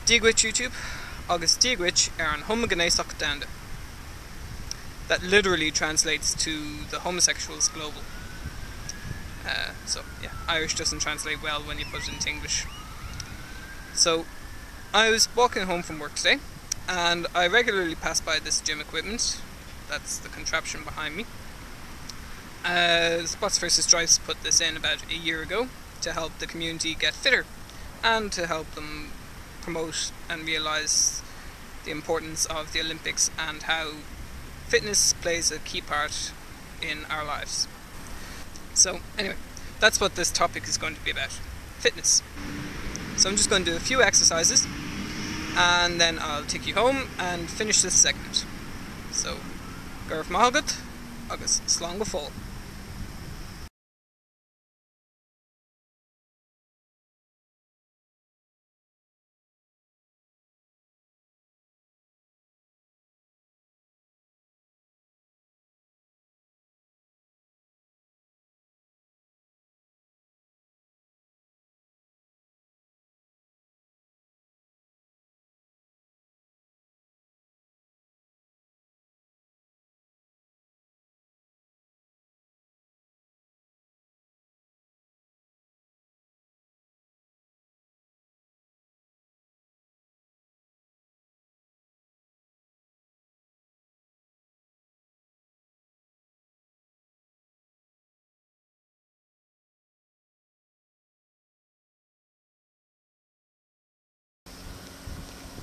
Duit YouTube, agus duit an homaighnéasach domhanda. That literally translates to the homosexuals global. So yeah, Irish doesn't translate well when you put it into English. So I was walking home from work today, and I regularly pass by this gym equipment. That's the contraption behind me. Spots vs. Stripes put this in about a year ago to help the community get fitter and to help them promote and realise the importance of the Olympics and how fitness plays a key part in our lives. So anyway, that's what this topic is going to be about, fitness. So I'm just going to do a few exercises and then I'll take you home and finish this segment. So, raibh agat, agus slán go fóill.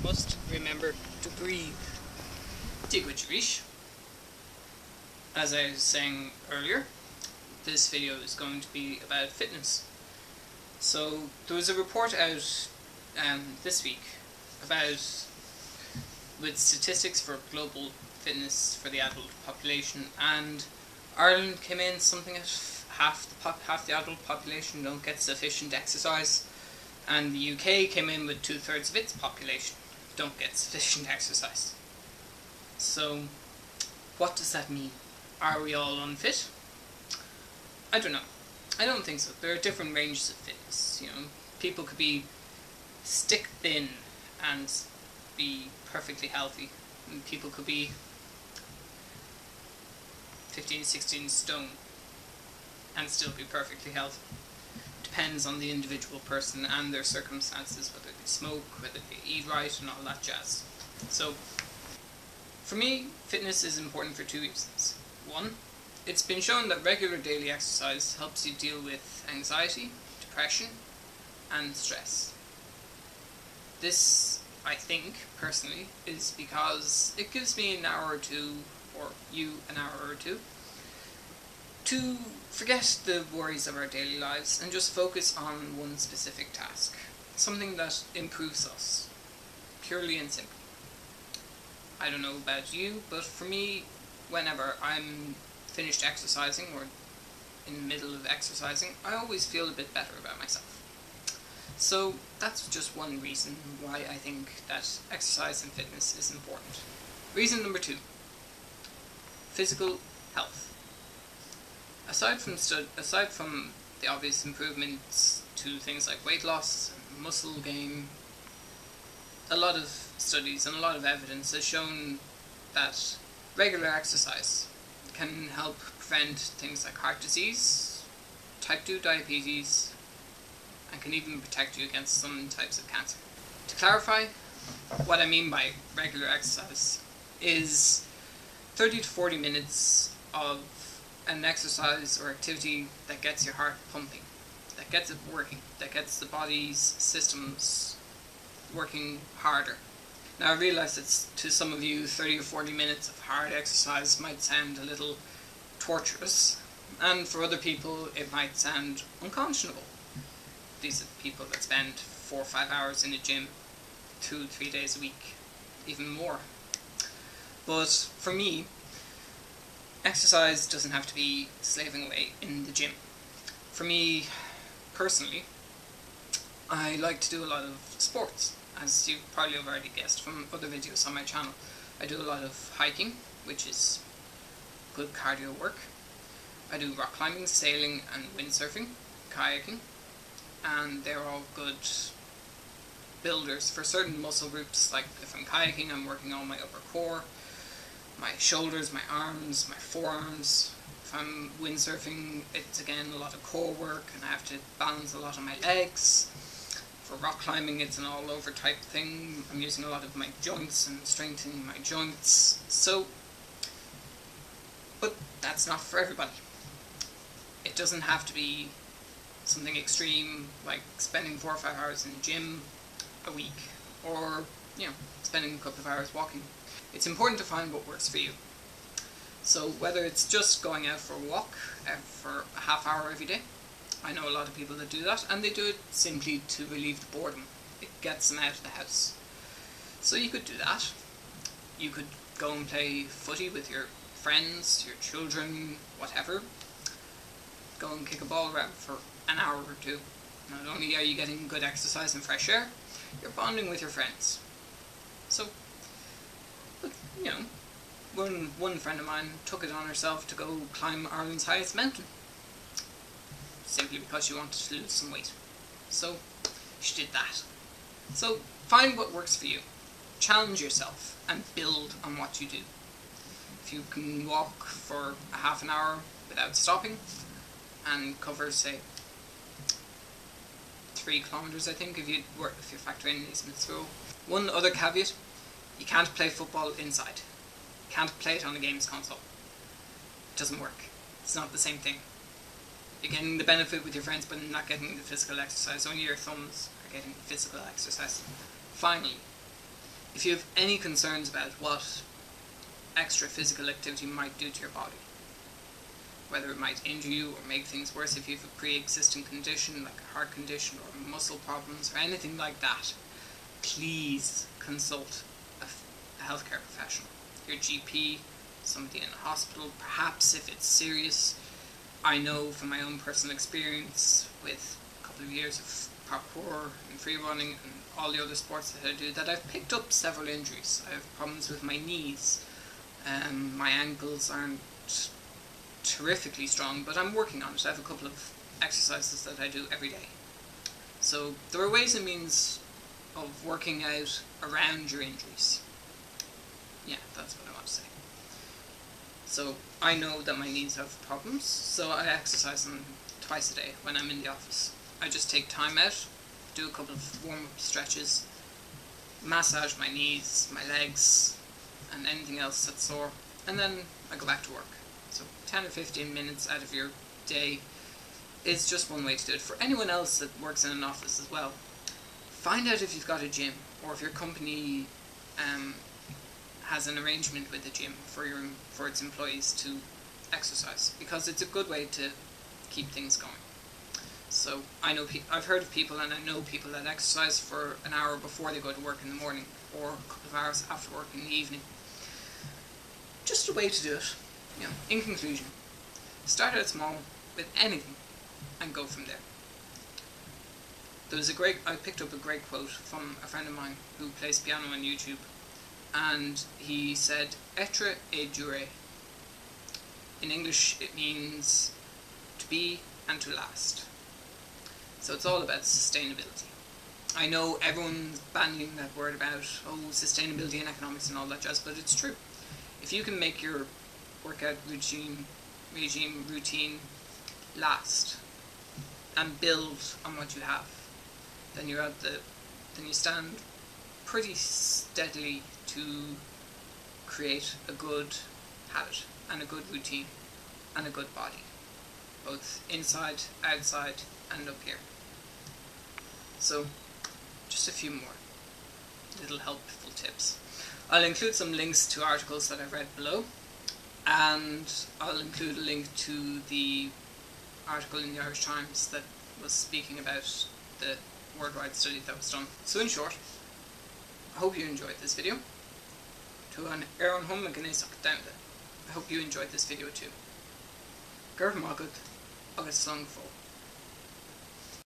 Must remember to breathe. Duit. As I was saying earlier, this video is going to be about fitness. So there was a report out this week about with statistics for global fitness for the adult population, and Ireland came in something at half the adult population don't get sufficient exercise, and the UK came in with 2/3 of its population don't get sufficient exercise. So what does that mean? Are we all unfit? I don't know. I don't think so. There are different ranges of fitness. You know, people could be stick thin and be perfectly healthy, and people could be 15, 16 stone and still be perfectly healthy. Depends on the individual person and their circumstances, whether they smoke, whether they eat right, and all that jazz. So, for me, fitness is important for two reasons. One, it's been shown that regular daily exercise helps you deal with anxiety, depression, and stress. This, I think, personally, is because it gives me an hour or two, or you an hour or two, to forget the worries of our daily lives and just focus on one specific task. Something that improves us, purely and simply. I don't know about you, but for me, whenever I'm finished exercising or in the middle of exercising, I always feel a bit better about myself. So that's just one reason why I think that exercise and fitness is important. Reason number 2, physical health. Aside from the obvious improvements to things like weight loss and muscle gain, a lot of studies and a lot of evidence has shown that regular exercise can help prevent things like heart disease, type 2 diabetes, and can even protect you against some types of cancer. To clarify, what I mean by regular exercise is 30 to 40 minutes of an exercise or activity that gets your heart pumping, that gets it working, that gets the body's systems working harder. Now I realise that to some of you 30 or 40 minutes of hard exercise might sound a little torturous, and for other people it might sound unconscionable. These are the people that spend 4 or 5 hours in a gym 2-3 days a week, even more. But for me, exercise doesn't have to be slaving away in the gym. For me, personally, I like to do a lot of sports, as you probably have already guessed from other videos on my channel. I do a lot of hiking, which is good cardio work. I do rock climbing, sailing and windsurfing, kayaking, and they're all good builders for certain muscle groups. Like if I'm kayaking, I'm working on my upper core, my shoulders, my arms, my forearms. If I'm windsurfing, it's again a lot of core work, and I have to balance a lot on my legs. For rock climbing, it's an all over type thing. I'm using a lot of my joints and strengthening my joints. So, but that's not for everybody. It doesn't have to be something extreme like spending 4 or 5 hours in the gym a week, or spending a couple of hours walking. It's important to find what works for you. So whether it's just going out for a walk for a half hour every day, I know a lot of people that do that, and they do it simply to relieve the boredom. It gets them out of the house. So you could do that. You could go and play footy with your friends, your children, whatever. Go and kick a ball around for an hour or two. Not only are you getting good exercise and fresh air, you're bonding with your friends. So, but, one friend of mine took it on herself to go climb Ireland's highest mountain, simply because she wanted to lose some weight. So she did that. So find what works for you. Challenge yourself and build on what you do. If you can walk for a half an hour without stopping and cover, say, 3 kilometers, I think, if you factor in these minutes rule. One other caveat: you can't play football inside. You can't play it on a games console. It doesn't work. It's not the same thing. You're getting the benefit with your friends, but not getting the physical exercise. Only your thumbs are getting physical exercise. Finally, if you have any concerns about what extra physical activity might do to your body, whether it might injure you or make things worse if you have a pre-existing condition like a heart condition or muscle problems or anything like that, please consult a healthcare professional, your GP, somebody in a hospital, perhaps if it's serious. I know from my own personal experience with a couple of years of parkour and free running and all the other sports that I do, that I've picked up several injuries. I have problems with my knees. My ankles aren't terrifically strong, but I'm working on it. I have a couple of exercises that I do every day. So there are ways and means of working out around your injuries. Yeah, that's what I want to say. So I know that my knees have problems, so I exercise them twice a day when I'm in the office. I just take time out, do a couple of warm-up stretches, massage my knees, my legs, and anything else that's sore, and then I go back to work. So 10 or 15 minutes out of your day is just one way to do it. For anyone else that works in an office as well, find out if you've got a gym, or if your company has an arrangement with a gym for its employees to exercise, because it's a good way to keep things going. So I've heard of people, and I know people that exercise for an hour before they go to work in the morning, or a couple of hours after work in the evening. Just a way to do it. In conclusion, start out small with anything and go from there. I picked up a great quote from a friend of mine who plays piano on YouTube, and he said, "Être et durer." In English, it means to be and to last. So it's all about sustainability. I know everyone's bandying that word about, sustainability and economics and all that jazz, but it's true. If you can make your workout routine last and build on what you have, then you stand pretty steadily to create a good habit and a good routine and a good body, both inside, outside, and up here. So just a few more little helpful tips. I'll include some links to articles that I've read below, and I'll include a link to the article in the Irish Times that was speaking about the worldwide study that was done. So in short, I hope you enjoyed this video. To an homaighnéasach domhanda. I hope you enjoyed this video too. Agat, agus fóill.